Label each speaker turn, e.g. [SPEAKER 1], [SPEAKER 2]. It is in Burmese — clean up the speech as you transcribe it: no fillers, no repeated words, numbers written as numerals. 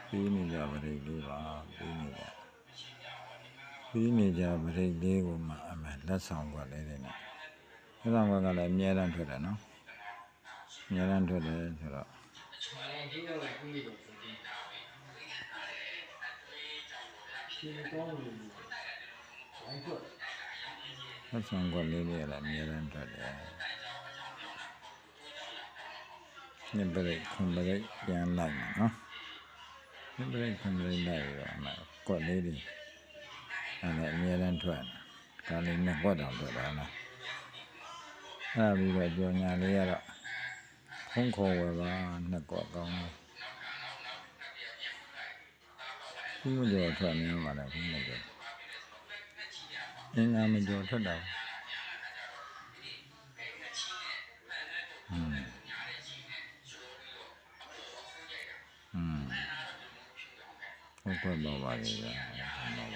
[SPEAKER 1] ပြီးနေကြပရိတ်လေးပါပြီးနေကြပရိတ်လေးကိုမှအမှန်လက်ဆောင်ကွက်လေးတွေနဲ့လက်ဆောင်ကွက်ကလည်းအများတန်းထွက်တယ်နော်အများတန်းထွက်တယ်ဆိုတော့လက်ဆောင်ကွက်လေးတွေကလည်းအများတန်းထွက်တယ်ညပရိတ်ခွန်ပရိတ်ပြန်လိုက်မယ်နော်ညပရိတ်ခွန်ပရိတ်လိုက်တော့အမှန်ကွက်လေးတွေအဲ့ဒါအများတန်းထွက်ဒါလေးနဲ့ကွက်တောင်ထွက်တာလားအဲ့ပြီးတော့ကြော်ညာလေးကတော့ဖုံးခေါ်ဝယ်ပါနှစ်ကွက်ကောင်းတယ်ဘုမကျော်ထွက်နေမှာလဲဘုမကျော်အင်းငါမကျော်ထွက်တာဟုတ်ကဲ့ပါပါလေ